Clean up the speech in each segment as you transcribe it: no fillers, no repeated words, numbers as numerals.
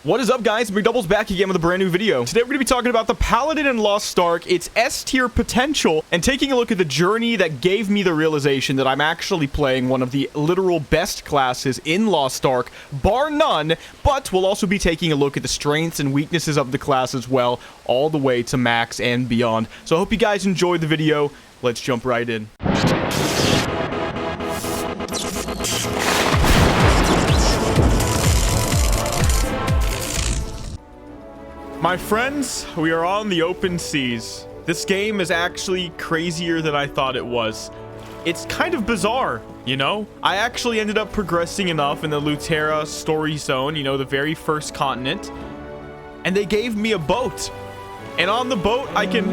What is up, guys? Mcdoubles back again with a brand new video. Today we're going to be talking about the Paladin in Lost Ark, its S-tier potential, and taking a look at the journey that gave me the realization that I'm actually playing one of the literal best classes in Lost Ark, bar none, but we'll also be taking a look at the strengths and weaknesses of the class as well, all the way to max and beyond. So I hope you guys enjoyed the video. Let's jump right in. My friends, we are on the open seas. This game is actually crazier than I thought it was. It's kind of bizarre, you know? I actually ended up progressing enough in the Lutera story zone, you know, the very first continent. And they gave me a boat. And on the boat, I can...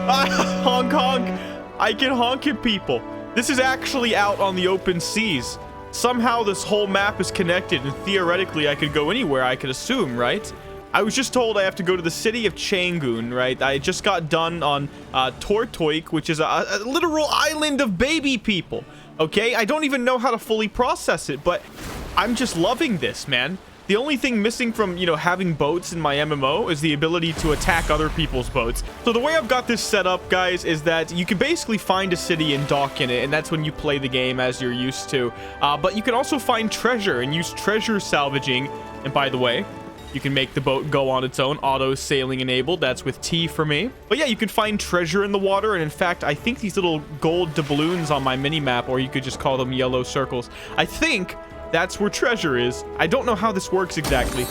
honk honk. I can honk at people. This is actually out on the open seas. Somehow this whole map is connected, and theoretically I could go anywhere, I could assume, right? I was just told I have to go to the city of CHAUNG-OON, right? I just got done on Tortoik, which is a literal island of baby people, okay? I don't even know how to fully process it, but I'm just loving this, man. The only thing missing from, you know, having boats in my MMO is the ability to attack other people's boats. So the way I've got this set up, guys, is that you can basically find a city and dock in it, and that's when you play the game as you're used to. But you can also find treasure and use treasure salvaging. And by the way, you can make the boat go on its own, auto sailing enabled. That's with T for me. But yeah, you can find treasure in the water. And in fact, I think these little gold doubloons on my mini map, or you could just call them yellow circles, I think that's where treasure is. I don't know how this works exactly.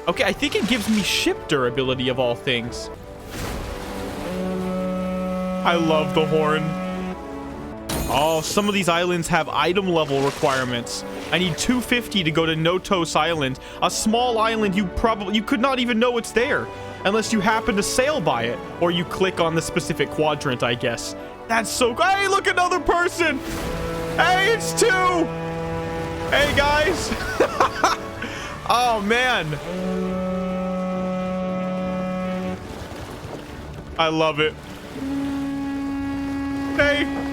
Okay, I think it gives me ship durability of all things. I love the horn. Oh, some of these islands have item level requirements. I need 250 to go to Notos Island, a small island you could not even know it's there unless you happen to sail by it, or you click on the specific quadrant, I guess. That's so... Hey, look, another person! Hey, it's two! Hey, guys! Oh, man. I love it. Hey!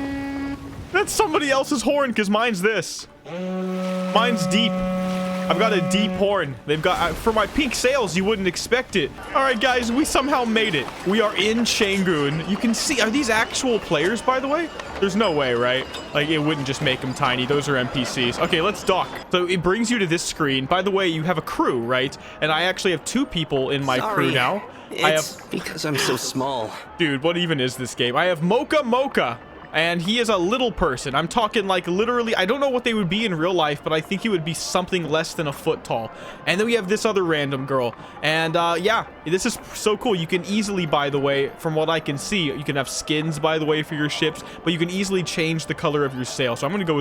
That's somebody else's horn, because mine's this. Mine's deep. I've got a deep horn. They've got... for my pink sails, you wouldn't expect it. All right, guys, we somehow made it. We are in CHAUNG-OON. You can see... Are these actual players, by the way? There's no way, right? Like, it wouldn't just make them tiny. Those are NPCs. Okay, let's dock. So it brings you to this screen. By the way, you have a crew, right? And I actually have 2 people in my crew now. It's because I'm so small. Dude, what even is this game? I have Mocha. And he is a little person. I'm talking like literally, I don't know what they would be in real life, but I think he would be something less than a foot tall. And then we have this other random girl. And yeah, this is so cool. You can easily, by the way, from what I can see, you can have skins, by the way, for your ships, but you can easily change the color of your sail. So I'm gonna go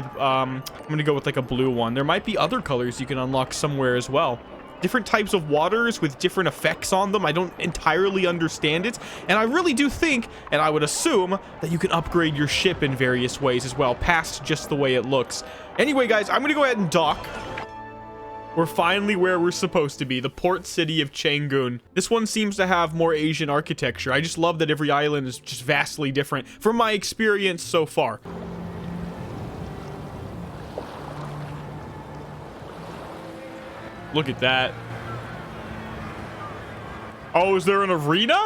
with like a blue one. There might be other colors you can unlock somewhere as well. Different types of waters with different effects on them. I don't entirely understand it. And I really do think, and I would assume, that you can upgrade your ship in various ways as well, past just the way it looks. Anyway, guys, I'm going to go ahead and dock. We're finally where we're supposed to be, the port city of CHAUNG-OON. This one seems to have more Asian architecture. I just love that every island is just vastly different from my experience so far. Look at that. Oh, is there an arena?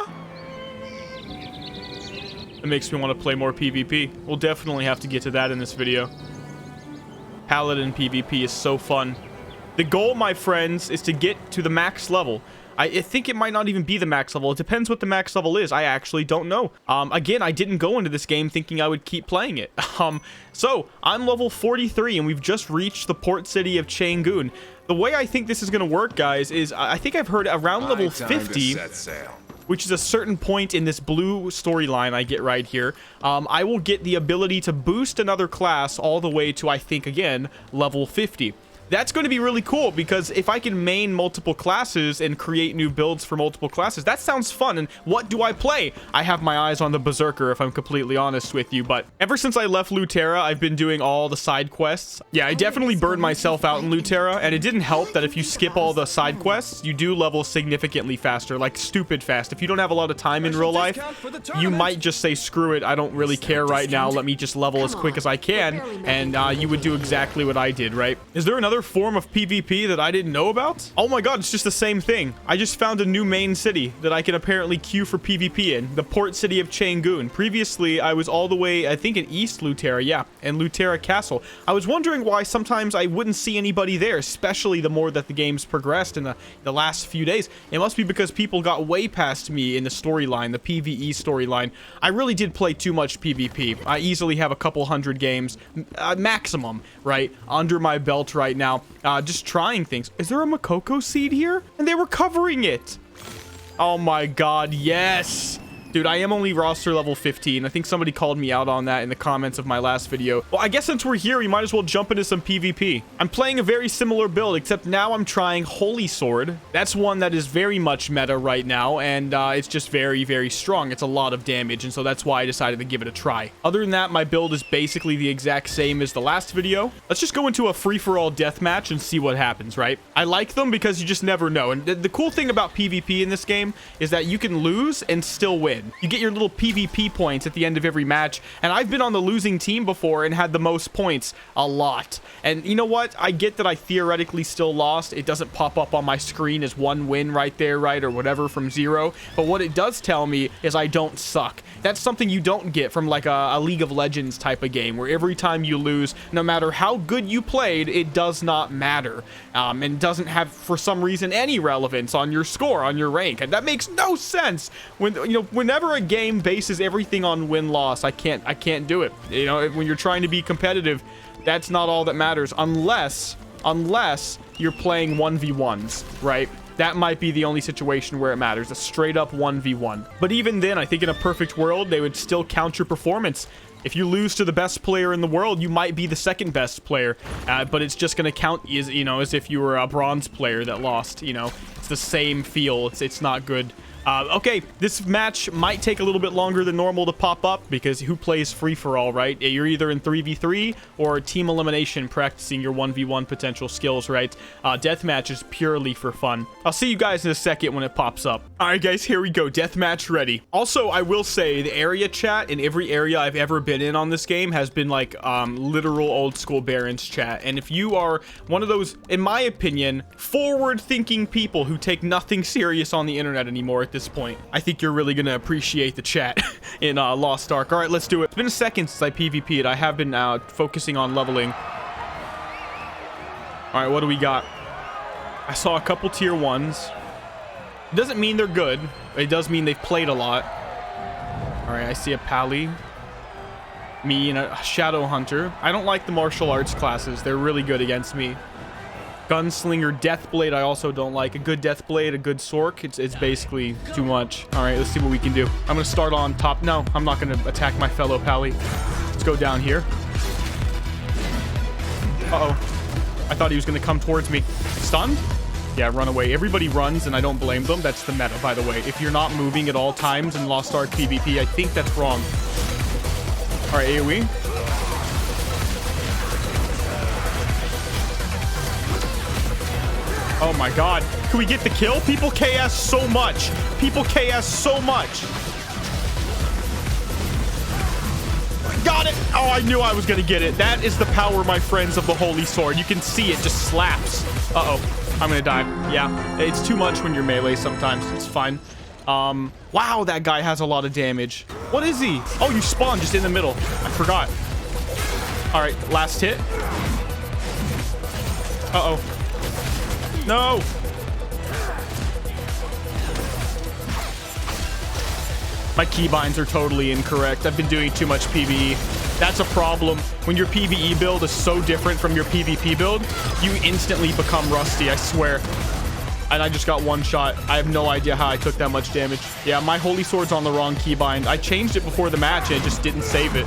It makes me want to play more PvP. We'll definitely have to get to that in this video. Paladin PvP is so fun. The goal, my friends, is to get to the max level. I think it might not even be the max level. It depends what the max level is. I actually don't know. Again, I didn't go into this game thinking I would keep playing it. So I'm level 43 and we've just reached the port city of CHAUNG-OON. The way I think this is going to work, guys, is I think I've heard around level 50, which is a certain point in this blue storyline I get right here, I will get the ability to boost another class all the way to, I think, again, level 50. That's going to be really cool, because if I can main multiple classes and create new builds for multiple classes, that sounds fun. And what do I play? I have my eyes on the Berserker, if I'm completely honest with you. But ever since I left Lutera, I've been doing all the side quests. Yeah, I definitely burned myself out in Lutera, and it didn't help that if you skip all the side quests, you do level significantly faster, like stupid fast. If you don't have a lot of time in real life, you might just say, screw it, I don't really care right now, let me just level as quick as I can, and you would do exactly what I did, right? Is there another another form of PvP that I didn't know about? Oh my god, it's just the same thing. I just found a new main city that I can apparently queue for PvP in. The port city of CHAUNG-OON. Previously, I was all the way, I think, in East Lutera. Yeah, in Lutera Castle. I was wondering why sometimes I wouldn't see anybody there, especially the more that the game's progressed in the last few days. It must be because people got way past me in the storyline, the PvE storyline. I really did play too much PvP. I easily have a couple hundred games, maximum, right, under my belt right now, just trying things. Is there a Makoko seed here? And they were covering it. Oh my god, yes. Dude, I am only roster level 15. I think somebody called me out on that in the comments of my last video. Well, I guess since we're here, we might as well jump into some PvP. I'm playing a very similar build, except now I'm trying Holy Sword. That's one that is very much meta right now, and it's just very, very strong. It's a lot of damage, and so that's why I decided to give it a try. Other than that, my build is basically the exact same as the last video. Let's just go into a free-for-all deathmatch and see what happens, right? I like them because you just never know. And the cool thing about PvP in this game is that you can lose and still win. You get your little PvP points at the end of every match, and I've been on the losing team before and had the most points a lot. And you know what? I get that I theoretically still lost. It doesn't pop up on my screen as one win right there, right, or whatever from 0. But what it does tell me is I don't suck. That's something you don't get from like a League of Legends type of game, where every time you lose, no matter how good you played, it does not matter. And doesn't have, for some reason, any relevance on your score, on your rank. And that makes no sense. Whenever a game bases everything on win-loss, I can't do it. You know, when you're trying to be competitive, that's not all that matters, unless you're playing 1v1s, right? That might be the only situation where it matters, a straight up 1v1. But even then, I think in a perfect world, they would still count your performance. If you lose to the best player in the world, you might be the second best player, but it's just going to count as, as if you were a bronze player that lost. It's the same feel. It's not good. Okay, this match might take a little bit longer than normal to pop up because who plays free-for-all, right? You're either in 3v3 or team elimination practicing your 1v1 potential skills, right? Deathmatch is purely for fun. I'll see you guys in a second when it pops up. All right, guys, here we go. Deathmatch ready. Also, I will say the area chat in every area I've ever been in on this game has been like literal old school Barons chat. And if you are one of those, in my opinion, forward-thinking people who take nothing serious on the internet anymore at this point, I think you're really gonna appreciate the chat in Lost Ark. All right, let's do it. It's been a second since I PvP'd. I have been focusing on leveling. All right, what do we got? I saw a couple tier 1s. It doesn't mean they're good, but it does mean they've played a lot. All right, I see a Pally, me, and a Shadow Hunter. I don't like the martial arts classes. They're really good against me. Gunslinger, Deathblade, I also don't like. A good Deathblade, a good Sork, it's basically too much. All right, let's see what we can do. I'm gonna start on top. No, I'm not gonna attack my fellow Pally. Let's go down here. Uh-oh. I thought he was gonna come towards me. Stunned? Yeah, run away. Everybody runs, and I don't blame them. That's the meta, by the way. If you're not moving at all times in Lost Ark PvP, I think that's wrong. All right, AoE. Oh my god. Can we get the kill? People KS so much. People KS so much. Got it. Oh, I knew I was going to get it. That is the power, my friends, of the Holy Sword. You can see it just slaps. Uh-oh. I'm going to die. Yeah. It's too much when you're melee sometimes. It's fine. Wow, that guy has a lot of damage. What is he? Oh, you spawn just in the middle. I forgot. All right. Last hit. Uh-oh. No! My keybinds are totally incorrect. I've been doing too much PvE. That's a problem. When your PvE build is so different from your PvP build, you instantly become rusty, I swear. And I just got one shot. I have no idea how I took that much damage. Yeah, my Holy Sword's on the wrong keybind. I changed it before the match and it just didn't save it.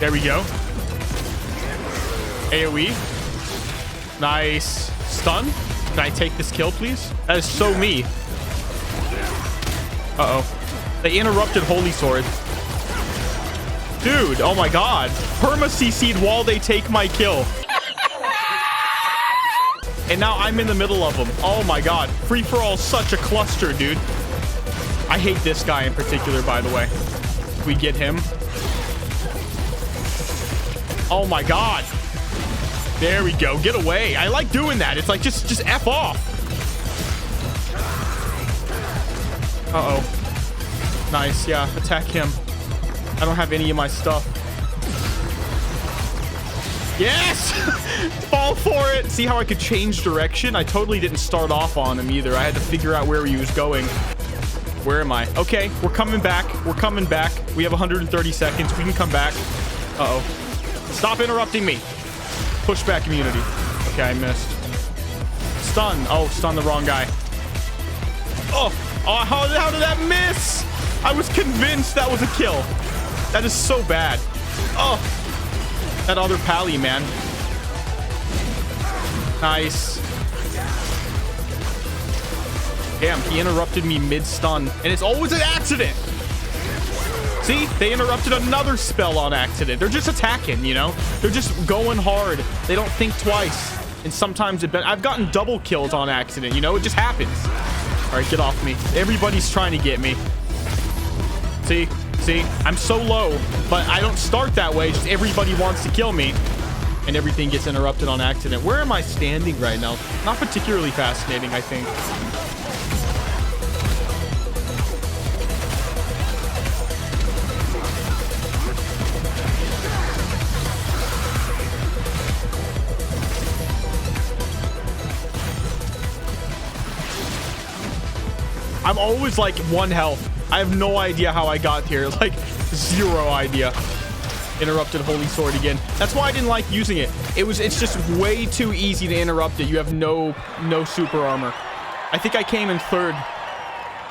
There we go. AoE. Nice. Stun. Can I take this kill, please? That is so me. Uh-oh. They interrupted Holy Sword. Dude, oh my god. Perma CC'd while they take my kill. And now I'm in the middle of them. Oh my god. Free-for-all, such a cluster, dude. I hate this guy in particular, by the way. We get him. Oh my god. There we go. Get away. I like doing that. It's like just F off. Uh-oh. Nice. Yeah, attack him. I don't have any of my stuff. Yes! Fall for it. See how I could change direction? I totally didn't start off on him either. I had to figure out where he was going. Where am I? Okay, we're coming back. We're coming back. We have 130 seconds. We can come back. Uh-oh. Stop interrupting me. Pushback immunity. Okay, I missed. Stun. Oh, stun the wrong guy. Oh, how did that miss? I was convinced that was a kill. That is so bad. Oh, that other pally, man. Nice. Damn, he interrupted me mid-stun. And it's always an accident. See? They interrupted another spell on accident. They're just attacking, you know? They're just going hard. They don't think twice. And sometimes I've gotten double kills on accident, you know? It just happens. All right, get off me. Everybody's trying to get me. See? See? I'm so low, but I don't start that way. Just everybody wants to kill me. And everything gets interrupted on accident. Where am I standing right now? Not particularly fascinating, I think. I'm always like 1 health. I have no idea how I got here. Like, 0 idea. Interrupted Holy Sword again. That's why I didn't like using it. It's just way too easy to interrupt it. You have no super armor. I think I came in 3rd.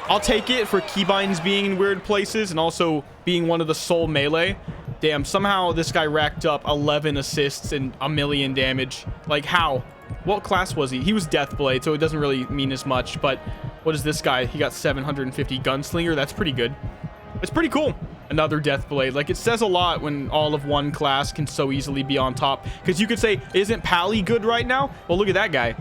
I'll take it for keybinds being in weird places and also being one of the sole melee. Damn, somehow this guy racked up 11 assists and 1 million damage. Like, how? What class was he? He was Deathblade, so it doesn't really mean as much, but what is this guy? He got 750 Gunslinger. That's pretty good. It's pretty cool. Another Deathblade. Like, it says a lot when all of one class can so easily be on top. Because you could say, isn't Pally good right now? Well, look at that guy.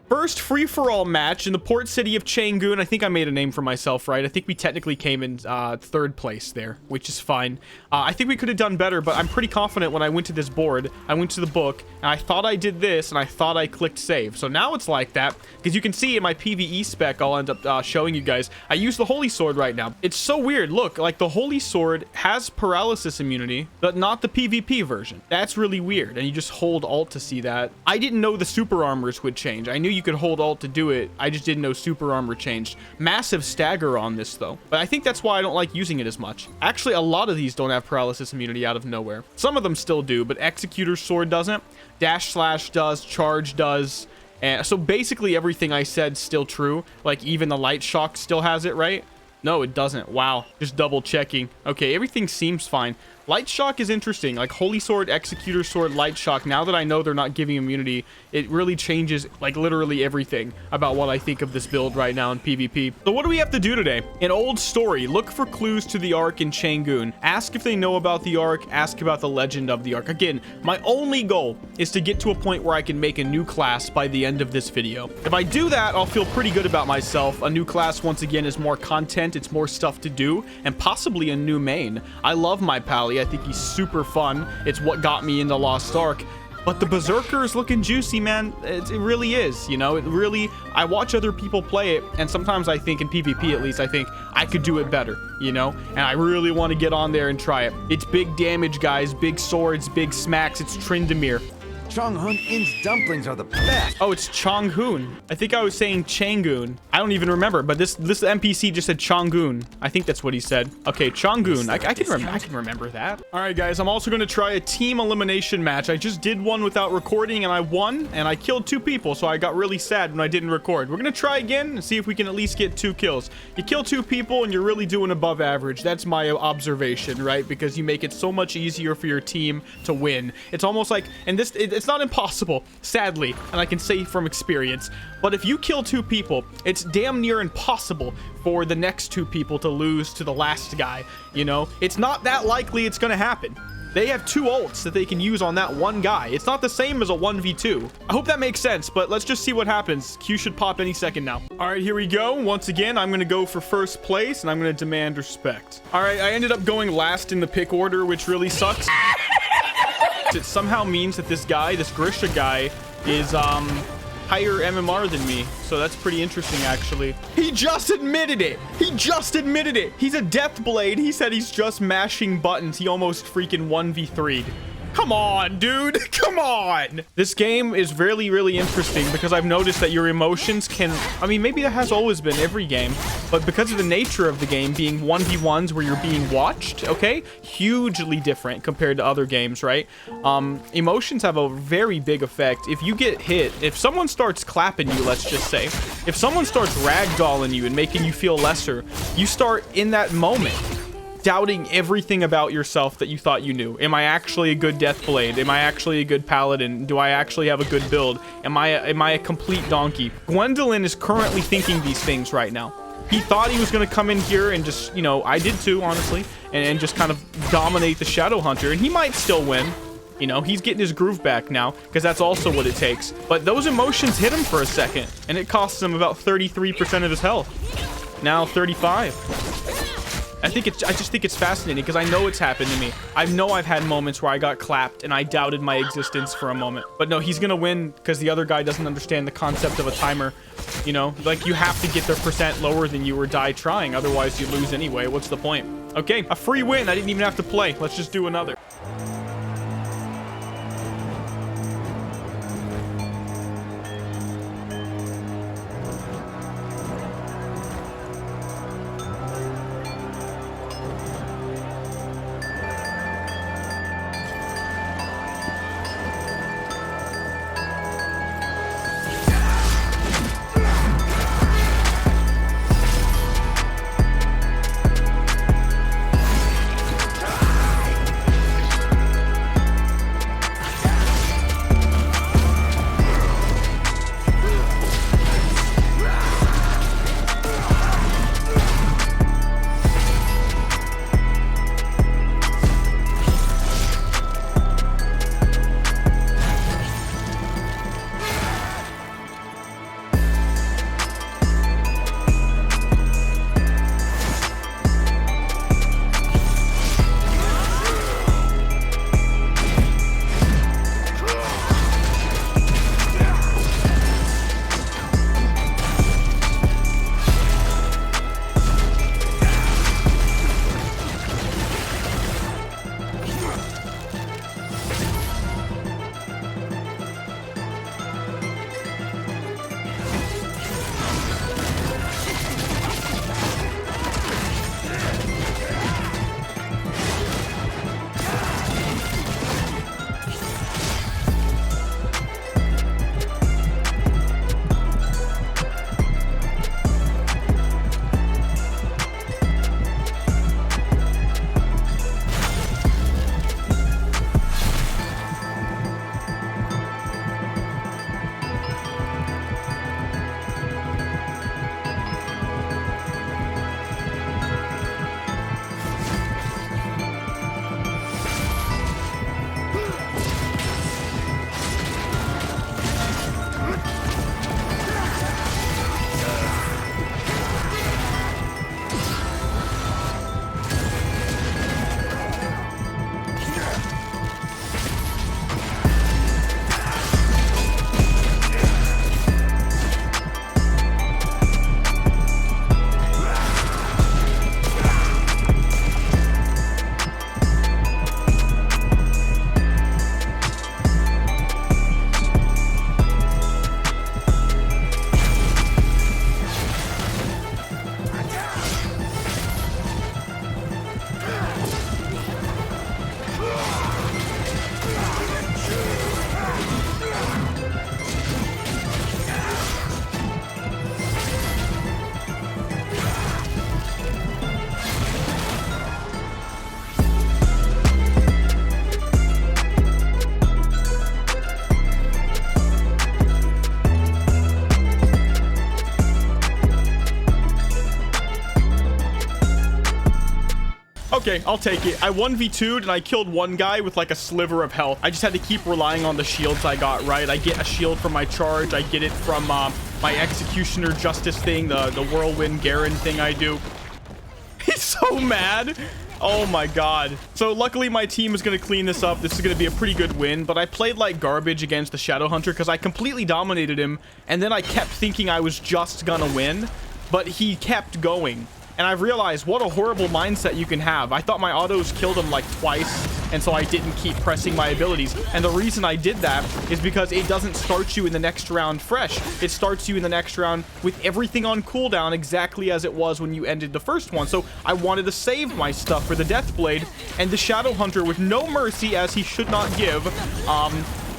First free-for-all match in the port city of CHAUNG-OON. I think I made a name for myself, right? I think we technically came in 3rd place there, which is fine. I think we could have done better, but I'm pretty confident when I went to this board, I went to the book, and I thought I did this, and I thought I clicked save. So now it's like that, because you can see in my PvE spec, I'll end up showing you guys, I use the Holy Sword right now. It's so weird. Look, like the Holy Sword has paralysis immunity, but not the PvP version. That's really weird, and you just hold Alt to see that. I didn't know the super armors would change. I knew you could hold Alt to do it. I just didn't know super armor changed. Massive stagger on this though, but I think that's why I don't like using it as much. Actually, a lot of these don't have paralysis immunity out of nowhere. Some of them still do, but Executor's Sword doesn't. Dash Slash does. Charge does. And so basically everything I said still true. Like even the Light Shock still has it, right? No, it doesn't. Wow. Just double checking. Okay, everything seems fine. Light Shock is interesting. Like Holy Sword, Executor Sword, Light Shock. Now that I know they're not giving immunity, it really changes like literally everything about what I think of this build right now in PvP. So what do we have to do today? An old story. Look for clues to the Ark in CHAUNG-OON. Ask if they know about the Ark. Ask about the legend of the Ark. Again, my only goal is to get to a point where I can make a new class by the end of this video. If I do that, I'll feel pretty good about myself. A new class, once again, is more content. It's more stuff to do and possibly a new main. I love my Pally. I think he's super fun. It's what got me into Lost Ark. But the Berserker is looking juicy, man. It really is, you know? It really... I watch other people play it, and sometimes I think, in PvP at least, I think I could do it better, you know? And I really want to get on there and try it. It's big damage, guys. Big swords, big smacks. It's Tryndamere. CHAUNG-OON's dumplings are the best. Oh, it's CHAUNG-OON. I think I was saying CHAUNG-OON. I don't even remember, but this NPC just said CHAUNG-OON. I think that's what he said. Okay, CHAUNG-OON. I can remember that. All right, guys, I'm also going to try a team elimination match. I just did one without recording, and I won, and I killed 2 people, so I got really sad when I didn't record. We're going to try again and see if we can at least get 2 kills. You kill 2 people, and you're really doing above average. That's my observation, right? Because you make it so much easier for your team to win. It's almost like, and this... It's not impossible, sadly, and I can say from experience, but if you kill 2 people, it's damn near impossible for the next 2 people to lose to the last guy, you know? It's not that likely it's gonna happen. They have 2 ults that they can use on that one guy. It's not the same as a 1v2. I hope that makes sense, but let's just see what happens. Q should pop any second now. All right, here we go. Once again, I'm going to go for first place, and I'm going to demand respect. All right, I ended up going last in the pick order, which really sucks. It somehow means that this guy, this Grisha guy, is higher MMR than me. So that's pretty interesting, actually. He just admitted it. He just admitted it. He's a Deathblade. He said he's just mashing buttons. He almost freaking 1v3'd. Come on, dude. Come on. This game is really, really interesting because I've noticed that your emotions can... I mean, maybe that has always been every game, but because of the nature of the game being 1v1s where you're being watched, okay? Hugely different compared to other games, right? Emotions have a very big effect. If you get hit, if someone starts clapping you, let's just say, if someone starts ragdolling you and making you feel lesser, you start in that moment doubting everything about yourself that you thought you knew. Am I actually a good Deathblade? Am I actually a good Paladin? Do I actually have a good build? Am I a complete donkey? Gwendolyn is currently thinking these things right now. He thought he was going to come in here and just, you know, I did too, honestly, and just kind of dominate the Shadow Hunter, and he might still win. You know, he's getting his groove back now, because that's also what it takes. But those emotions hit him for a second, and it costs him about 33% of his health. Now 35. I just think it's fascinating because I know it's happened to me. I know I've had moments where I got clapped and I doubted my existence for a moment. But no, he's gonna win because the other guy doesn't understand the concept of a timer. You know, like you have to get their percent lower than you or die trying. Otherwise you lose anyway. What's the point? Okay, a free win. I didn't even have to play. Let's just do another. Okay, I'll take it. I 1v2'd and I killed one guy with like a sliver of health. I just had to keep relying on the shields I got, right? I get a shield from my charge. I get it from my Executioner Justice thing, the Whirlwind Garen thing I do. He's so mad. Oh my god. So luckily my team is going to clean this up. This is going to be a pretty good win, but I played like garbage against the Shadowhunter because I completely dominated him, and then I kept thinking I was just gonna win, but he kept going. And I've realized what a horrible mindset you can have. I thought my autos killed him like twice, and so I didn't keep pressing my abilities. And the reason I did that is because it doesn't start you in the next round fresh. It starts you in the next round with everything on cooldown exactly as it was when you ended the first one. So I wanted to save my stuff for the Deathblade, and the Shadowhunter, with no mercy as he should not give,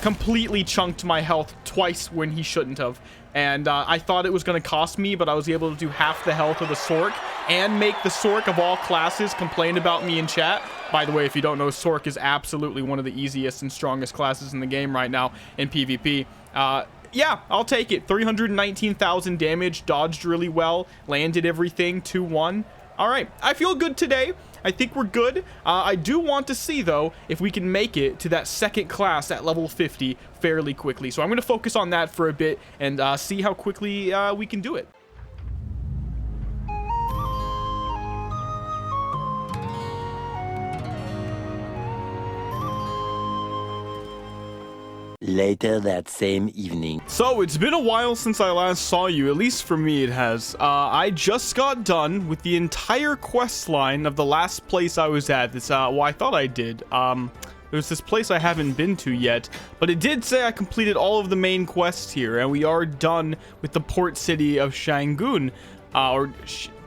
completely chunked my health twice when he shouldn't have. And I thought it was going to cost me, but I was able to do half the health of the Sork and make the Sork of all classes complain about me in chat. By the way, if you don't know, Sork is absolutely one of the easiest and strongest classes in the game right now in PvP. Yeah, I'll take it. 319,000 damage, dodged really well, landed everything, 2-1. All right, I feel good today. I think we're good. I do want to see, though, if we can make it to that second class at level 50 fairly quickly. So I'm going to focus on that for a bit and see how quickly we can do it. Later that same evening. So it's been a while since I last saw you, at least for me it has. I just got done with the entire quest line of the last place I was at. This, well, I thought I did. There's this place I haven't been to yet, but it did say I completed all of the main quests here, and we are done with the port city of CHAUNG-OON, or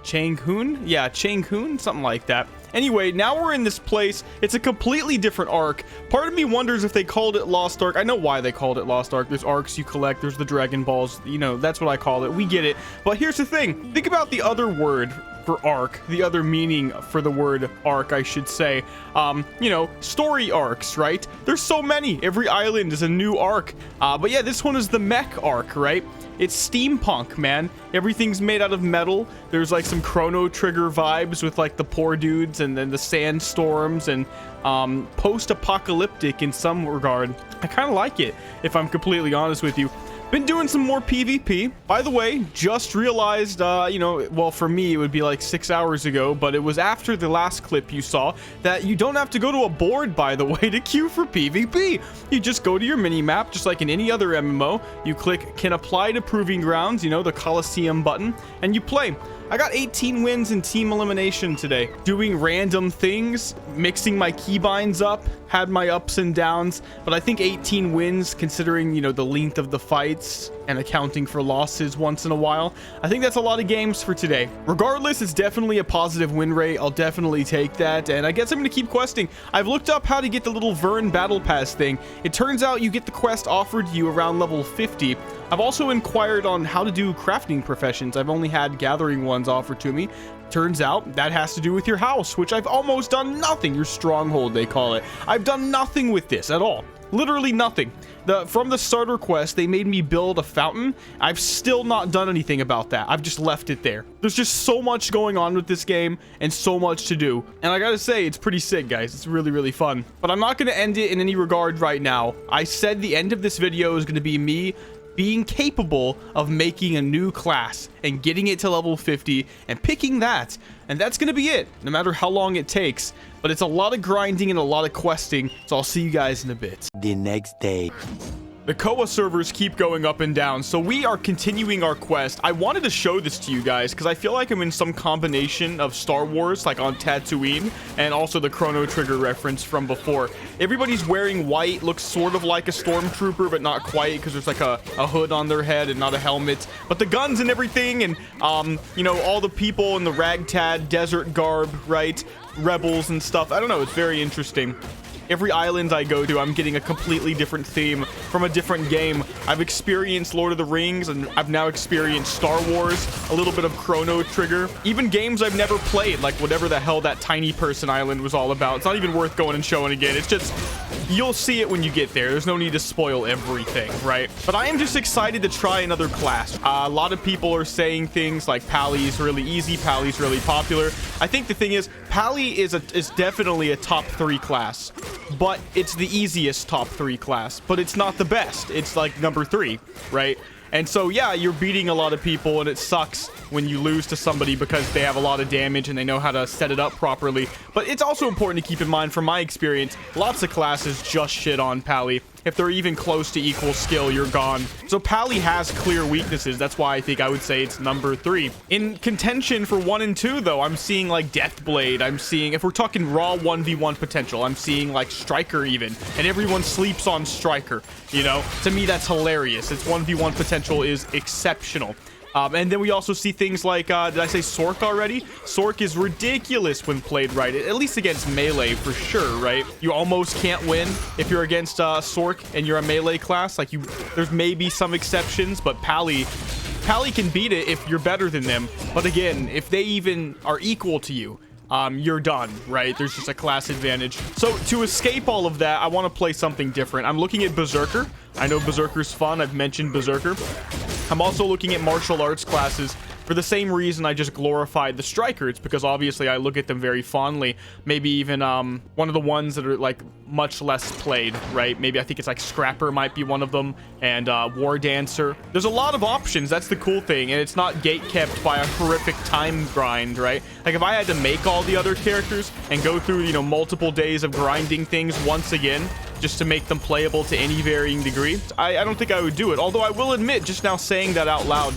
CHAUNG-OON? Yeah, CHAUNG-OON, something like that. Anyway, now we're in this place. It's a completely different arc. Part of me wonders if they called it Lost Ark. I know why they called it Lost Ark. There's arcs you collect. There's the Dragon Balls. You know, that's what I call it. We get it. But here's the thing. Think about the other word for arc, the other meaning for the word arc, I should say. You know, story arcs, right? There's so many. Every island is a new arc. But yeah, this one is the mech arc, right? It's steampunk, man. Everything's made out of metal. There's like some Chrono Trigger vibes with like the poor dudes and then the sandstorms, and post-apocalyptic in some regard. I kind of like it, if I'm completely honest with you. Been doing some more PvP. By the way, just realized, you know, well, for me, it would be like 6 hours ago, but it was after the last clip you saw that you don't have to go to a board, by the way, to queue for PvP. You just go to your mini-map, just like in any other MMO. You click Can Apply to Proving Grounds, you know, the Coliseum button, and you play. I got 18 wins in team elimination today, doing random things, mixing my keybinds up, had my ups and downs, but I think 18 wins, considering, you know, the length of the fights and accounting for losses once in a while, I think that's a lot of games for today. Regardless, it's definitely a positive win rate. I'll definitely take that, and I guess I'm going to keep questing. I've looked up how to get the little Vern Battlepass thing. It turns out you get the quest offered to you around level 50. I've also inquired on how to do crafting professions. I've only had gathering ones offered to me. Turns out that has to do with your house, which I've almost done nothing. Your stronghold, they call it. I've done nothing with this at all. Literally nothing. From the starter quest, they made me build a fountain. I've still not done anything about that. I've just left it there. There's just so much going on with this game and so much to do. And I gotta say, it's pretty sick, guys. It's really, really fun. But I'm not gonna end it in any regard right now. I said the end of this video is gonna be me being capable of making a new class and getting it to level 50 and picking that, and that's gonna be it, no matter how long it takes. But it's a lot of grinding and a lot of questing, so I'll see you guys in a bit. The next day. The Koa servers keep going up and down, so we are continuing our quest. I wanted to show this to you guys because I feel like I'm in some combination of Star Wars, like on Tatooine, and also the Chrono Trigger reference from before. Everybody's wearing white, looks sort of like a stormtrooper, but not quite, because there's like a hood on their head and not a helmet. But the guns and everything, and you know, all the people in the ragtag desert garb, right? Rebels and stuff. I don't know, it's very interesting. Every island I go to, I'm getting a completely different theme from a different game. I've experienced Lord of the Rings, and I've now experienced Star Wars, a little bit of Chrono Trigger, even games I've never played, like whatever the hell that tiny person island was all about. It's not even worth going and showing again. It's just You'll see it when you get there. There's no need to spoil everything, right? But I am just excited to try another class. A lot of people are saying things like Pali's really easy, Pali's really popular. I think the thing is, Pali is definitely a top 3 class, but it's the easiest top 3 class, but it's not the best. It's like number 3, right? And so, yeah, you're beating a lot of people, and it sucks when you lose to somebody because they have a lot of damage and they know how to set it up properly. But it's also important to keep in mind, from my experience, lots of classes just shit on Pali. If they're even close to equal skill, you're gone. So Pali has clear weaknesses. That's why I think I would say it's number 3. In contention for 1 and 2, though, I'm seeing like Deathblade. I'm seeing, if we're talking raw 1v1 potential, I'm seeing like Striker even. And everyone sleeps on Striker, you know? To me, that's hilarious. Its 1v1 potential is exceptional. And then we also see things like, did I say Sork already? Sork is ridiculous when played right, at least against melee for sure, right? You almost can't win if you're against Sork and you're a melee class. Like, there's maybe some exceptions, but Pali can beat it if you're better than them. But again, if they even are equal to you, you're done, right? There's just a class advantage. So to escape all of that, I want to play something different. I'm looking at Berserker. I know Berserker's fun. I've mentioned Berserker. I'm also looking at martial arts classes for the same reason I just glorified the Striker. It's because obviously I look at them very fondly. Maybe even one of the ones that are like much less played, right? Maybe I think it's like Scrapper might be one of them, and War Dancer. There's a lot of options. That's the cool thing, and it's not gatekept by a horrific time grind, right? Like if I had to make all the other characters and go through, you know, multiple days of grinding things once again just to make them playable to any varying degree, I don't think I would do it. Although I will admit, just now saying that out loud,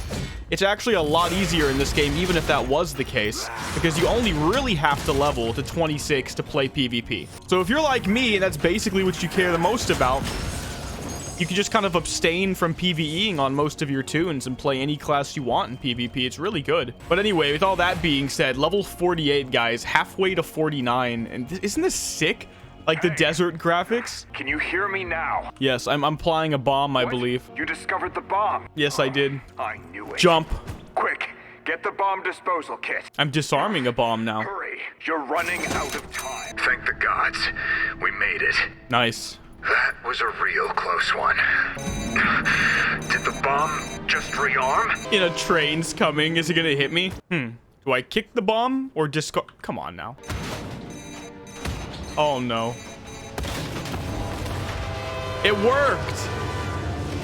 it's actually a lot easier in this game, even if that was the case, because you only really have to level to 26 to play PvP. So if you're like me, and that's basically what you care the most about, you can just kind of abstain from PvEing on most of your tunes and play any class you want in PvP. It's really good. But anyway, with all that being said, level 48, guys, halfway to 49, and isn't this sick? Like the desert graphics. Can you hear me now? Yes, I'm applying a bomb, I believe. You discovered the bomb. Yes, I did. I knew it. Jump. Quick, get the bomb disposal kit. I'm disarming a bomb now. Hurry, you're running out of time. Thank the gods, we made it. Nice. That was a real close one. Did the bomb just rearm? You know, train's coming. Is it gonna hit me? Do I kick the bomb or discard? Come on now. Oh no. It worked!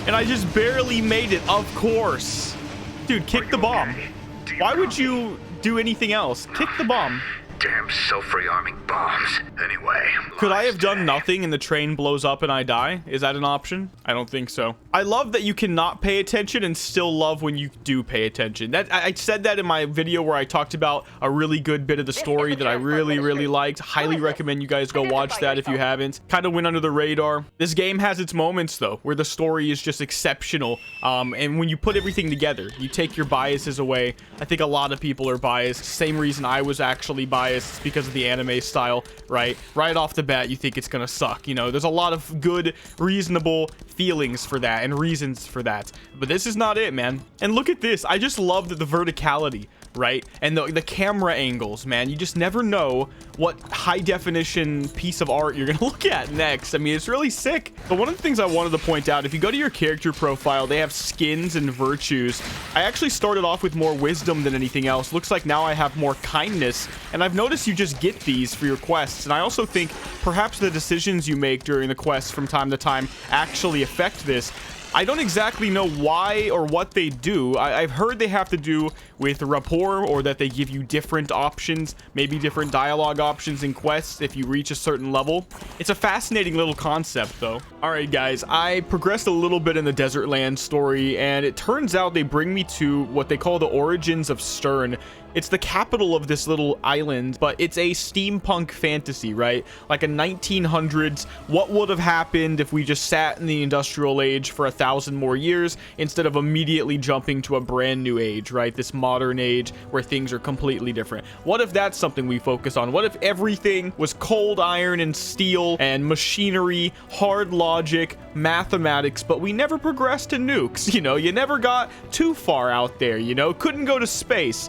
And I just barely made it, of course. Dude, kick the bomb. Why would you do anything else? Kick the bomb. Damn self-rearming bombs. Anyway. Could I have done nothing and the train blows up and I die? Is that an option? I don't think so. I love that you cannot pay attention and still love when you do pay attention. I said that in my video where I talked about a really good bit of the story that I really liked. Highly recommend you guys go watch that if you haven't. Kind of went under the radar. This game has its moments though, where the story is just exceptional. And when you put everything together, you take your biases away. I think a lot of people are biased. Same reason I was actually biased. It's because of the anime style, right? Right off the bat, you think it's gonna suck. You know, there's a lot of good, reasonable feelings for that and reasons for that. But this is not it, man. And look at this. I just love the verticality, right? And the camera angles, man. You just never know what high definition piece of art you're gonna look at next. I mean, it's really sick. But one of the things I wanted to point out, if you go to your character profile, they have skins and virtues. I actually started off with more wisdom than anything else. Looks like now I have more kindness, and I've noticed you just get these for your quests. And I also think perhaps the decisions you make during the quests from time to time actually affect this. I don't exactly know why or what they do. I've heard they have to do with rapport, or that they give you different options, maybe different dialogue options in quests if you reach a certain level. It's a fascinating little concept though. All right guys, I progressed a little bit in the Desert Land story, and it turns out they bring me to what they call the origins of Stern. It's the capital of this little island, but it's a steampunk fantasy, right? Like a 1900s, what would have happened if we just sat in the industrial age for 1,000 more years instead of immediately jumping to a brand new age, right? This modern age where things are completely different. What if that's something we focus on? What if everything was cold iron and steel and machinery, hard logic, mathematics, but we never progressed to nukes? You know, you never got too far out there, you know, couldn't go to space.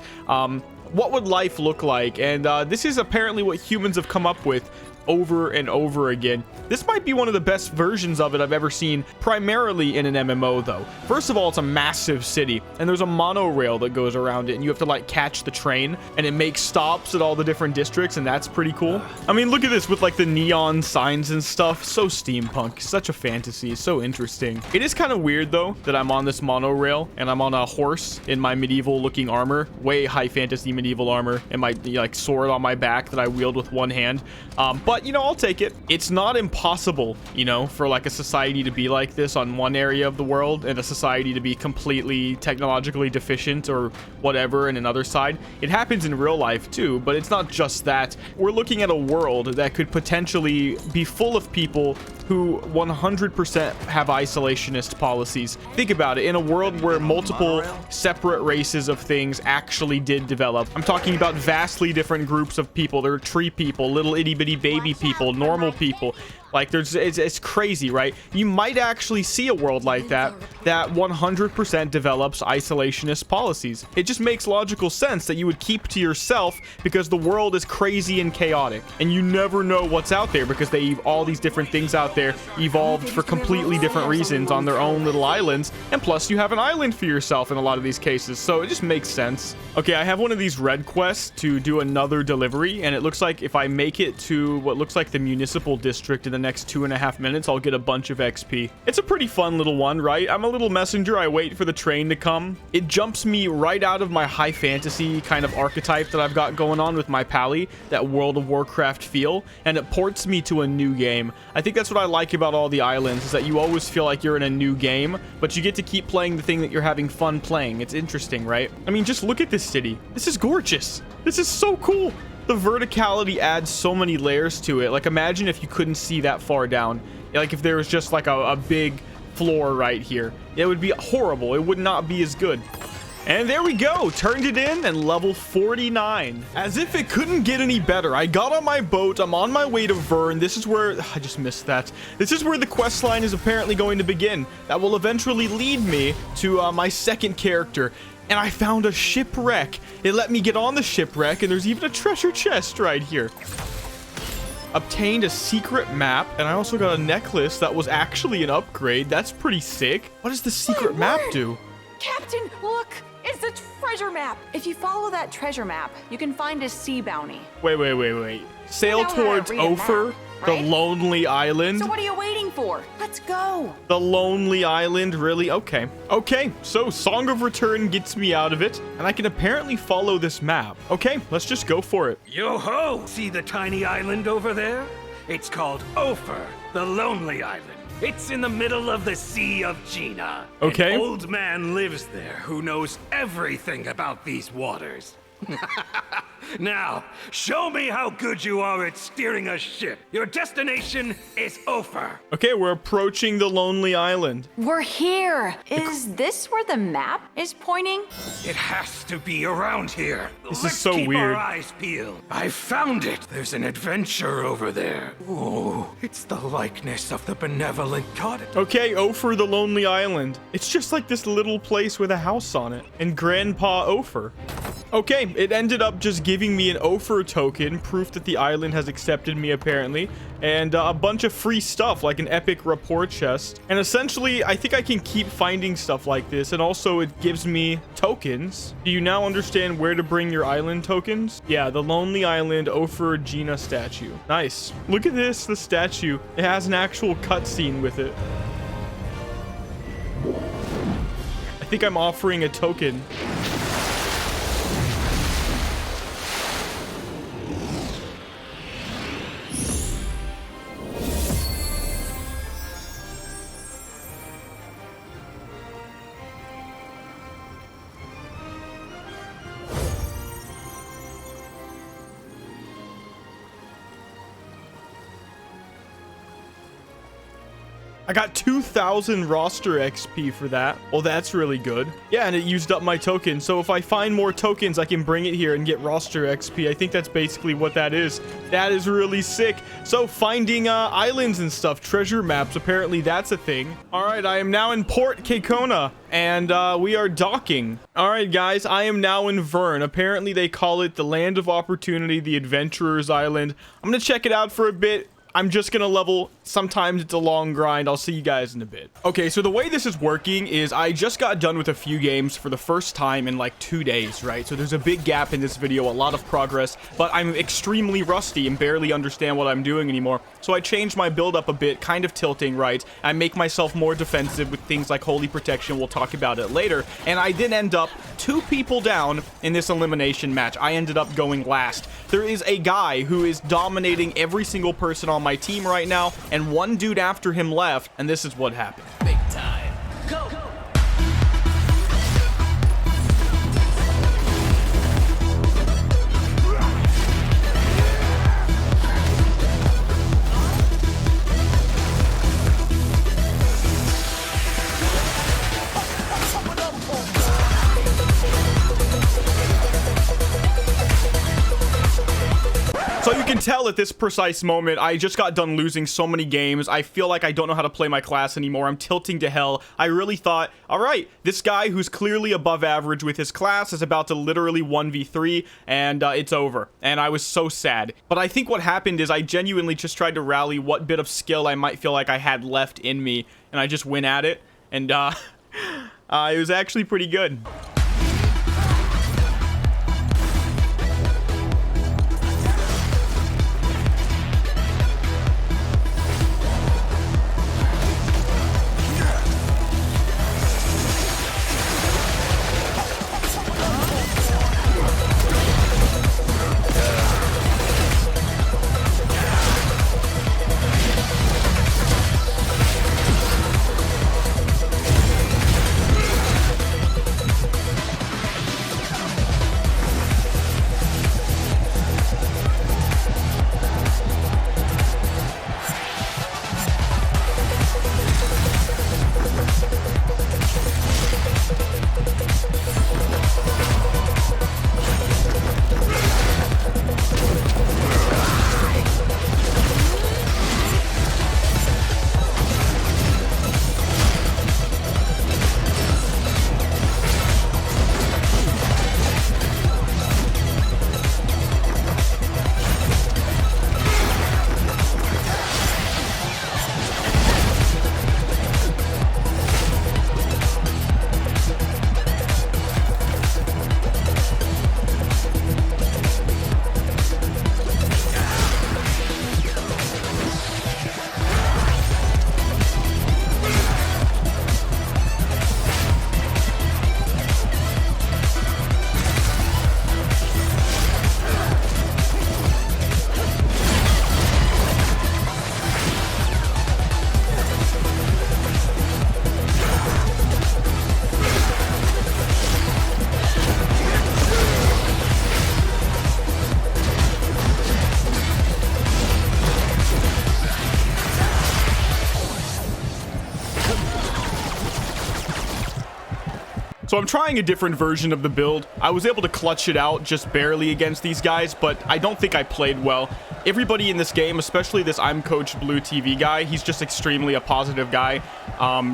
What would life look like? And this is apparently what humans have come up with over and over again. This might be one of the best versions of it I've ever seen, primarily in an MMO though. First of all, it's a massive city, and there's a monorail that goes around it, and you have to like catch the train, and it makes stops at all the different districts, and that's pretty cool. I mean, look at this with like the neon signs and stuff. So steampunk, such a fantasy, so interesting. It is kind of weird though that I'm on this monorail and I'm on a horse in my medieval looking armor, way high fantasy medieval armor, and my like sword on my back that I wield with one hand. But you know, I'll take it. It's not impossible, you know, for like a society to be like this on one area of the world and a society to be completely technologically deficient or whatever in another side. It happens in real life too, but it's not just that. We're looking at a world that could potentially be full of people who 100% have isolationist policies. Think about it, in a world where multiple separate races of things actually did develop. I'm talking about vastly different groups of people. There are tree people, little itty bitty baby people, normal people. Like it's crazy, right? You might actually see a world like that 100% develops isolationist policies. It just makes logical sense that you would keep to yourself because the world is crazy and chaotic, and you never know what's out there because all these different things out there evolved for completely different reasons on their own little islands, and plus you have an island for yourself in a lot of these cases, so it just makes sense. Okay, I have one of these red quests to do another delivery, and it looks like if I make it to what looks like the municipal district in the next 2.5 minutes, I'll get a bunch of XP. It's a pretty fun little one, right? I'm a little messenger. I wait for the train to come. It jumps me right out of my high fantasy kind of archetype that I've got going on with my pally, that World of Warcraft feel, and it ports me to a new game. I think that's what I like about all the islands, is that you always feel like you're in a new game, but you get to keep playing the thing that you're having fun playing. It's interesting, right? I mean, just look at this city. This is gorgeous. This is so cool. The verticality adds so many layers to it. Like, imagine if you couldn't see that far down. Like, if there was just like a big floor right here. It would be horrible. It would not be as good. And there we go, turned it in, and level 49. As if it couldn't get any better, I got on my boat, I'm on my way to Vern. This is where, I just missed that. This is where the quest line is apparently going to begin. That will eventually lead me to my second character. And I found a shipwreck. It let me get on the shipwreck, and there's even a treasure chest right here. Obtained a secret map, and I also got a necklace that was actually an upgrade. That's pretty sick. What does the secret map do? Captain, look! It's a treasure map. If you follow that treasure map, you can find a sea bounty. Wait. Sail You know how to towards read a Opher, map, the right? lonely island. So what are you waiting for? Let's go. The lonely island, really? Okay. Okay, so Song of Return gets me out of it, and I can apparently follow this map. Okay, let's just go for it. Yo-ho! See the tiny island over there? It's called Opher, the Lonely Island. It's in the middle of the Sea of Gina. Okay. An old man lives there who knows everything about these waters. Now, show me how good you are at steering a ship. Your destination is Opher. Okay, we're approaching the lonely island. We're here. Is this where the map is pointing? It has to be around here. This Let's is so keep weird. our eyes peeled. I found it. There's an adventure over there. Oh, it's the likeness of the benevolent god. Okay, Opher, the lonely island. It's just like this little place with a house on it. And Grandpa Opher. Okay, it ended up just giving me an Opher token, proof that the island has accepted me apparently, and a bunch of free stuff like an epic rapport chest. And essentially, I think I can keep finding stuff like this, and also it gives me tokens. Do you now understand where to bring your island tokens? Yeah, the Lonely Island Opher Gina statue. Nice. Look at this, the statue. It has an actual cutscene with it. I think I'm offering a token. I got 2,000 roster XP for that. Well, that's really good. Yeah, and it used up my token. So if I find more tokens, I can bring it here and get roster XP. I think that's basically what that is. That is really sick. So finding islands and stuff, treasure maps, apparently that's a thing. All right, I am now in Port Kekona, and we are docking. All right, guys, I am now in Vern. Apparently they call it the Land of Opportunity, the Adventurer's Island. I'm gonna check it out for a bit. I'm just gonna level. Sometimes it's a long grind. I'll see you guys in a bit. Okay, so the way this is working is I just got done with a few games for the first time in like 2 days, right? So there's a big gap in this video, a lot of progress, but I'm extremely rusty and barely understand what I'm doing anymore. So I changed my build up a bit, kind of tilting, right? I make myself more defensive with things like Holy Protection. We'll talk about it later. And I did end up 2 people down in this elimination match. I ended up going last. There is a guy who is dominating every single person on my team right now, and one dude after him left, and this is what happened. Big time. Go! So you can tell at this precise moment, I just got done losing so many games. I feel like I don't know how to play my class anymore. I'm tilting to hell. I really thought, all right, this guy who's clearly above average with his class is about to literally 1v3, and it's over. And I was so sad. But I think what happened is I genuinely just tried to rally what bit of skill I might feel like I had left in me, and I just went at it, and it was actually pretty good. So I'm trying a different version of the build. I was able to clutch it out just barely against these guys, but I don't think I played well. Everybody in this game, especially this I'm Coach Blue TV guy, he's just extremely a positive guy.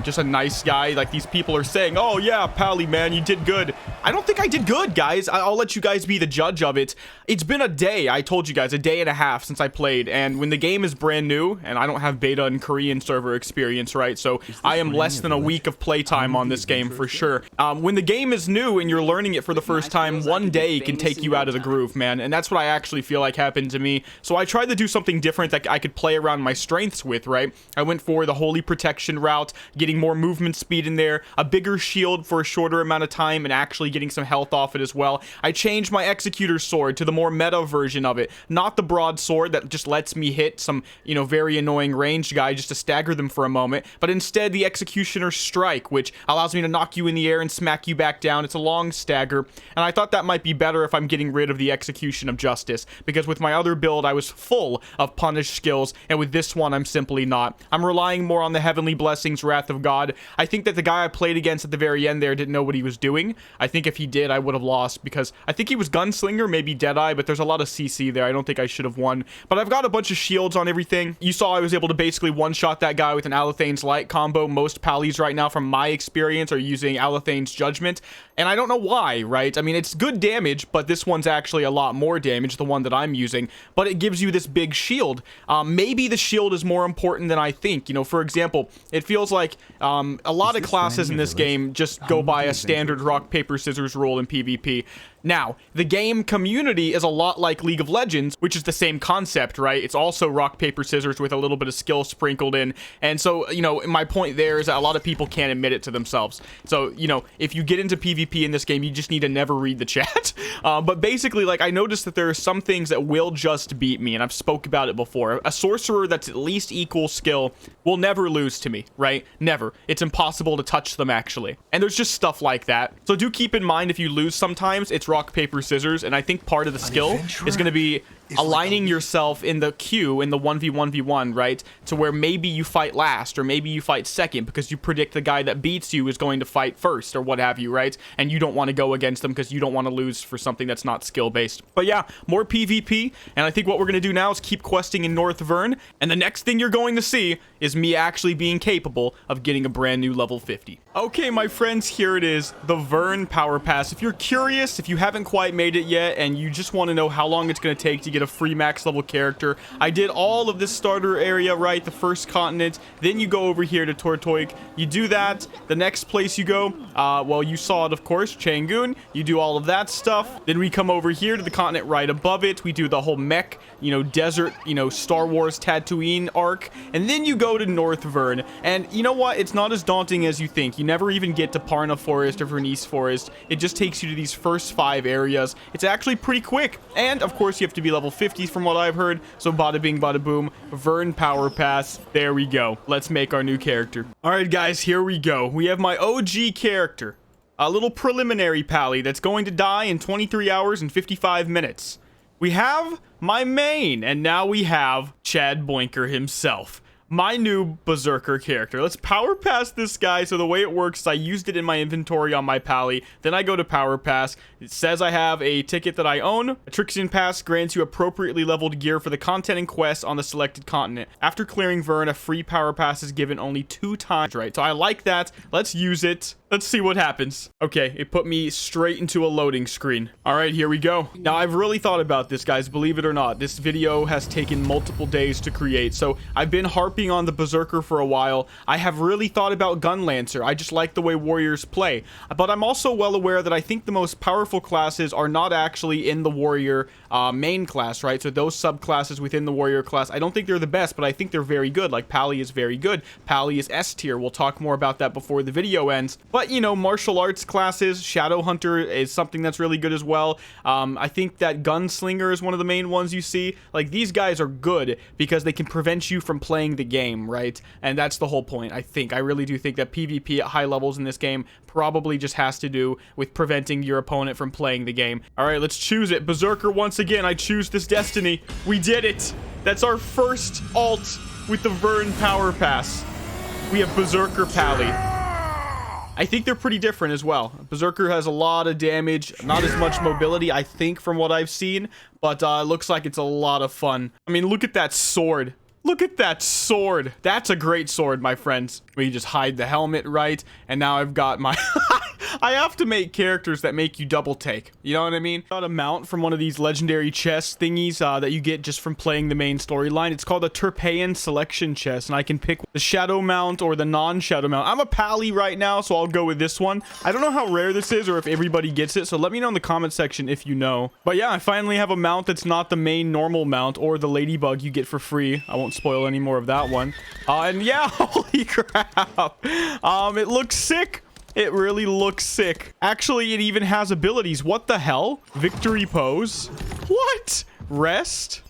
Just a nice guy. Like, these people are saying, oh yeah, Pally, man, you did good. I don't think I did good, guys. I'll let you guys be the judge of it. It's been a day, I told you guys, a day and a half since I played, and when the game is brand new, and I don't have beta and Korean server experience, right? So I am less than a week of playtime on this game for sure. When the game is new and you're learning it for the first time, one day can take you out of the groove, man, and that's what I actually feel like happened to me. So I tried to do something different that I could play around my strengths with, right? I went for the Holy Protection route, getting more movement speed in there, a bigger shield for a shorter amount of time, and actually getting some health off it as well. I changed my Executor sword to the more meta version of it, not the broadsword that just lets me hit some, you know, very annoying ranged guy just to stagger them for a moment, but instead the Executioner strike, which allows me to knock you in the air and smack you back down. It's a long stagger, and I thought that might be better if I'm getting rid of the Execution of Justice, because with my other build I was full of punish skills, and with this one I'm simply not. I'm relying more on the Heavenly Blessings, Wrath of God. I think that the guy I played against at the very end there didn't know what he was doing. I think if he did, I would have lost, because I think he was Gunslinger, maybe Deadeye, but there's a lot of CC there. I don't think I should have won, but I've got a bunch of shields on everything. You saw I was able to basically one-shot that guy with an Alathane's Light combo. Most Pallies right now, from my experience, are using Alathane's Judgment, and I don't know why, right? I mean, it's good damage, but this one's actually a lot more damage, the one that I'm using, but it gives you this big shield. Maybe the shield is more important than I think. You know, for example, it feels like a lot of classes in this game just go by a standard rock, paper, scissors rule in PvP. Now, the game community is a lot like League of Legends, which is the same concept, right? It's also rock, paper, scissors with a little bit of skill sprinkled in. And so, you know, my point there is that a lot of people can't admit it to themselves. So, you know, if you get into PvP in this game, you just need to never read the chat. But basically, like, I noticed that there are some things that will just beat me, and I've spoke about it before. A sorcerer that's at least equal skill will never lose to me, right? Never. It's impossible to touch them, actually. And there's just stuff like that. So do keep in mind, if you lose sometimes, it's rock, paper, scissors, and I think part of the skill is going to be aligning yourself in the queue in the 1v1v1, right, to where maybe you fight last or maybe you fight second because you predict the guy that beats you is going to fight first or what have you, right? And you don't want to go against them because you don't want to lose for something that's not skill based. But yeah, more PvP, and I think what we're going to do now is keep questing in North Vern, and the next thing you're going to see is me actually being capable of getting a brand new level 50. Okay, my friends, here it is, the Vern Power Pass. If you're curious, if you haven't quite made it yet and you just want to know how long it's going to take to get a free max level character, I did all of this starter area, right, the first continent, then you go over here to Tortoik, you do that, the next place you go, well, you saw it, of course, CHAUNG-OON, you do all of that stuff, then we come over here to the continent right above it, we do the whole MECH, you know, desert, you know, Star Wars Tatooine arc, and then you go to North Vern, and you know what, it's not as daunting as you think. You never even get to Parna Forest or Vernice Forest. It just takes you to these first 5 areas. It's actually pretty quick, and of course you have to be level 50 from what I've heard, so bada bing bada boom, Vern Power Pass, there we go. Let's make our new character. Alright guys, here we go. We have my OG character, a little preliminary pally that's going to die in 23 hours and 55 minutes. We have my main, and now we have Chadboinker himself, my new Berserker character. Let's power pass this guy. So the way it works is I used it in my inventory on my pally, then I go to power pass. It says I have a ticket that I own. A Trixian pass grants you appropriately leveled gear for the content and quests on the selected continent. After clearing Vern, a free power pass is given only 2 times, right? So I like that. Let's use it. Let's see what happens. Okay, it put me straight into a loading screen. All right, here we go. Now, I've really thought about this, guys, believe it or not. This video has taken multiple days to create, so I've been harping on the Berserker for a while. I have really thought about Gunlancer. I just like the way warriors play, but I'm also well aware that I think the most powerful classes are not actually in the warrior main class, right? So those subclasses within the warrior class, I don't think they're the best, but I think they're very good. Like Pally is very good. Pally is S tier. We'll talk more about that before the video ends. But, you know, martial arts classes, Shadow Hunter is something that's really good as well. I think that Gunslinger is one of the main ones you see. Like, these guys are good because they can prevent you from playing the game, right? And that's the whole point, I think. I really do think that PvP at high levels in this game probably just has to do with preventing your opponent from playing the game. All right, let's choose it. Berserker, once again, I choose this destiny. We did it. That's our first alt with the Vern Power Pass. We have Berserker Pally. I think they're pretty different as well. Berserker has a lot of damage, not as much mobility, I think, from what I've seen, but it looks like it's a lot of fun. I mean, look at that sword. Look at that sword. That's a great sword, my friends. We just hide the helmet, right? And now I've got my... I have to make characters that make you double take. You know what I mean? Got a mount from one of these legendary chest thingies that you get just from playing the main storyline. It's called a Terpean selection chest, and I can pick the shadow mount or the non-shadow mount. I'm a pally right now, so I'll go with this one. I don't know how rare this is or if everybody gets it, so let me know in the comment section if you know. But yeah, I finally have a mount that's not the main normal mount or the ladybug you get for free. I won't spoil any more of that one. And yeah, holy crap. It looks sick. It really looks sick. Actually, it even has abilities. What the hell? Victory pose. What? Rest?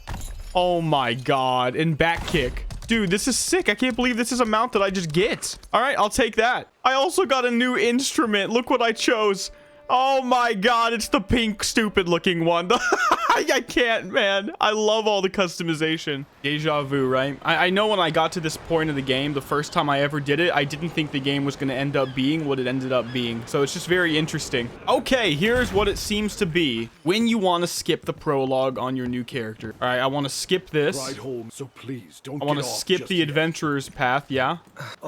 Oh my god. And back kick. Dude, this is sick. I can't believe this is a mount that I just get. All right, I'll take that. I also got a new instrument. Look what I chose. Oh my god, it's the pink stupid looking one. I can't, man. I love all the customization. Deja vu, right? I know when I got to this point of the game, the first time I ever did it, I didn't think the game was going to end up being what it ended up being. So it's just very interesting. Okay, here's what it seems to be when you want to skip the prologue on your new character. All right, I want to skip this. Ride home, so please don't I want to get off skip just the yet. adventurer's path, yeah.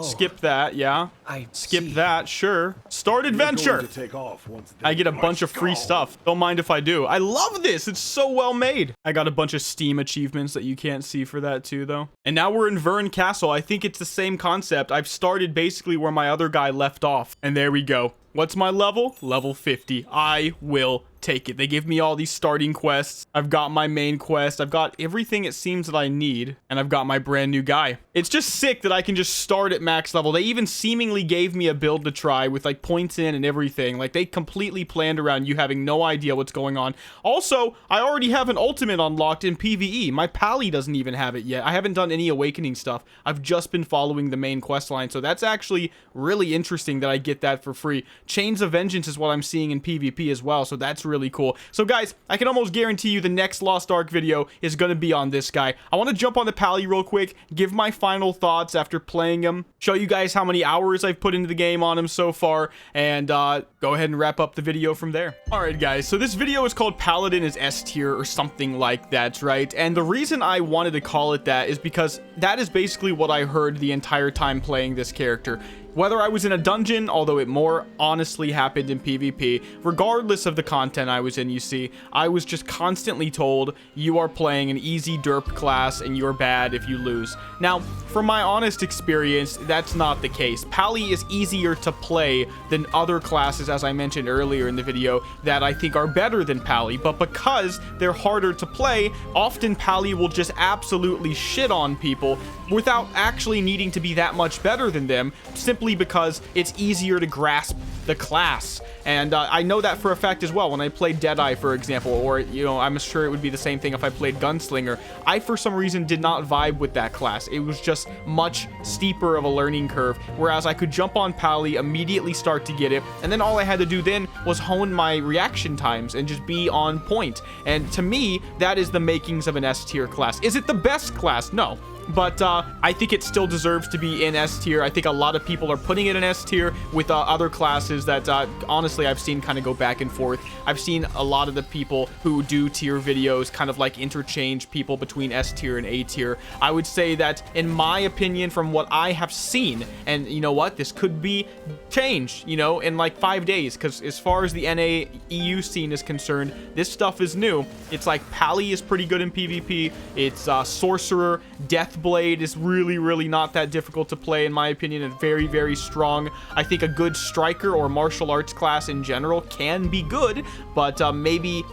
Skip that, yeah. I Skip see. that, sure. Start You're adventure. going to take off once I get a Let's bunch of free go. stuff. Don't mind if I do. I love this. It's so well made. I got a bunch of Steam achievements that you can't see for that too, though. And now we're in Vern Castle. I think it's the same concept. I've started basically where my other guy left off. And there we go. What's my level? Level 50. I will take it. They give me all these starting quests. I've got my main quest. I've got everything it seems that I need. And I've got my brand new guy. It's just sick that I can just start at max level. They even seemingly gave me a build to try with like points in and everything. Like they completely planned around you having no idea what's going on. Also, I already have an ultimate unlocked in PvE. My Pally doesn't even have it yet. I haven't done any awakening stuff. I've just been following the main quest line. So that's actually really interesting that I get that for free. Chains of Vengeance is what I'm seeing in PvP as well. So that's really cool. So guys, I can almost guarantee you the next Lost Ark video is going to be on this guy. I want to jump on the Pally real quick, give my final thoughts after playing him, show you guys how many hours I've put into the game on him so far, and go ahead and wrap up the video from there. All right, guys, so this video is called Paladin is S tier or something like that, right? And the reason I wanted to call it that is because that is basically what I heard the entire time playing this character. Whether I was in a dungeon, although it more honestly happened in PvP, regardless of the content I was in, you see, I was just constantly told, you are playing an easy derp class and you're bad if you lose. Now, from my honest experience, that's not the case. Pally is easier to play than other classes, as I mentioned earlier in the video, that I think are better than Pally, but because they're harder to play, often Pally will just absolutely shit on people without actually needing to be that much better than them, simply because it's easier to grasp the class. And I know that for a fact as well. When I played Deadeye, for example, or, you know, I'm sure it would be the same thing if I played Gunslinger, I, for some reason, did not vibe with that class. It was just much steeper of a learning curve, whereas I could jump on Pally, immediately start to get it, and then all I had to do then was hone my reaction times and just be on point. And to me, that is the makings of an S tier class. Is it the best class? No. But I think it still deserves to be in S tier. I think a lot of people are putting it in S tier with other classes that honestly I've seen kind of go back and forth. I've seen a lot of the people who do tier videos kind of like interchange people between S tier and A tier. I would say that in my opinion, from what I have seen, and you know what, this could be changed, you know, in like 5 days, because as far as the NA EU scene is concerned, this stuff is new. It's like Pally is pretty good in PvP. It's Sorcerer, Deathblade is really not that difficult to play in my opinion, and very strong. I think a good striker or martial arts class in general can be good, but maybe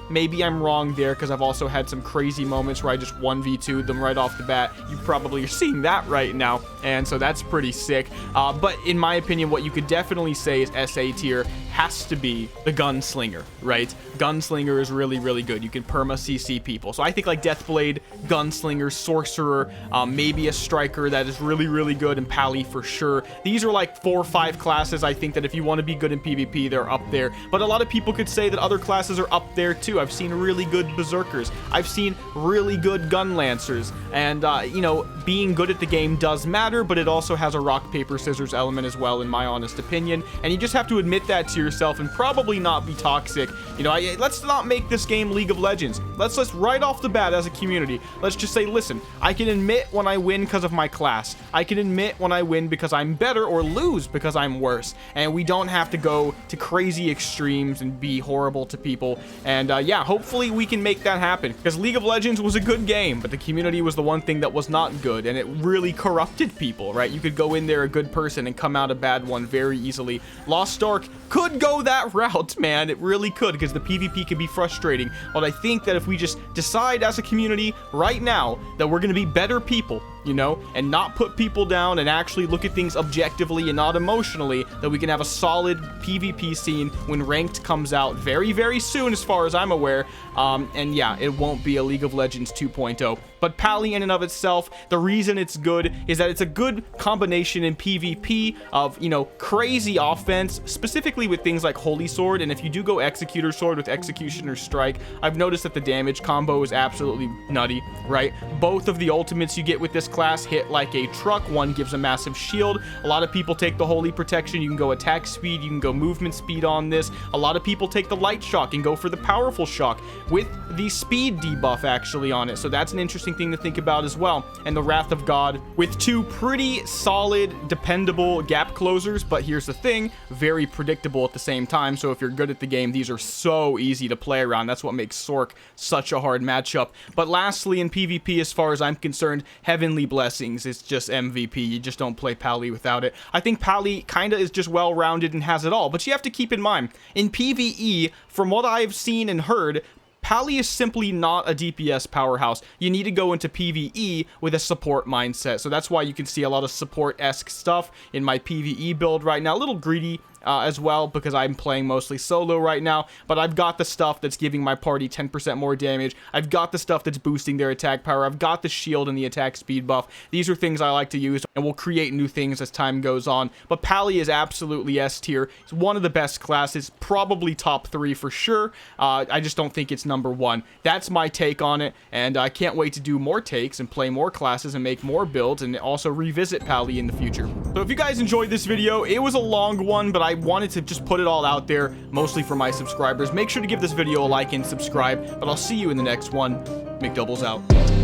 I'm wrong there, because I've also had some crazy moments where I just 1v2'd them right off the bat. You probably are seeing that right now, and so that's pretty sick. But in my opinion, what you could definitely say is SA tier has to be the Gunslinger, right? Gunslinger is really good. You can perma CC people. So I think like Deathblade, Gunslinger, Sorcerer, maybe a striker that is really good, and Pally for sure. These are like 4 or 5 classes I think that if you want to be good in PvP, they're up there. But a lot of people could say that other classes are up there too. I've seen really good Berserkers. I've seen really good Gun Lancers. And, you know, being good at the game does matter, but it also has a rock, paper, scissors element as well, in my honest opinion. And you just have to admit that to yourself and probably not be toxic. You know, let's not make this game League of Legends. Let's right off the bat as a community, let's just say, listen, I can admit when I win because of my class. I can admit when I win because I'm better, or lose because I'm worse. And we don't have to go to crazy extremes and be horrible to people. And yeah, hopefully we can make that happen, because League of Legends was a good game, but the community was the one thing that was not good, and it really corrupted people, right? You could go in there a good person and come out a bad one very easily. Lost Ark could go that route, man. It really could, because the PvP can be frustrating. But I think that if we just decide as a community right now that we're going to be better people, you know, and not put people down and actually look at things objectively and not emotionally, that we can have a solid PvP scene when ranked comes out very, very soon, as far as I'm aware. And yeah, it won't be a League of Legends 2.0. But Pally in and of itself, the reason it's good is that it's a good combination in PvP of, you know, crazy offense, specifically with things like Holy Sword. And if you do go Executor Sword with Executioner Strike, I've noticed that the damage combo is absolutely nutty, right? Both of the ultimates you get with this class hit like a truck. One gives a massive shield. A lot of people take the Holy Protection. You can go attack speed. You can go movement speed on this. A lot of people take the Light Shock and go for the Powerful Shock with the speed debuff actually on it. So that's an interesting thing to think about as well. And the Wrath of God with two pretty solid, dependable gap closers, but here's the thing, very predictable at the same time. So if you're good at the game, these are so easy to play around. That's what makes Sork such a hard matchup. But lastly, in PvP, as far as I'm concerned, Heavenly Blessings is just MVP. You just don't play Pally without it. I think Pally kind of is just well-rounded and has it all, but you have to keep in mind, in PvE, from what I've seen and heard, Pally is simply not a DPS powerhouse. You need to go into PvE with a support mindset. So that's why you can see a lot of support-esque stuff in my PvE build right now. A little greedy as well, because I'm playing mostly solo right now, but I've got the stuff that's giving my party 10% more damage. I've got the stuff that's boosting their attack power. I've got the shield and the attack speed buff. These are things I like to use, and we'll create new things as time goes on. But Pally is absolutely S tier. It's one of the best classes, probably top 3 for sure. I just don't think it's number 1. That's my take on it, and I can't wait to do more takes and play more classes and make more builds, and also revisit Pally in the future. So if you guys enjoyed this video, it was a long one, but I wanted to just put it all out there, mostly for my subscribers. Make sure to give this video a like and subscribe, but I'll see you in the next one. Mcdoubles out.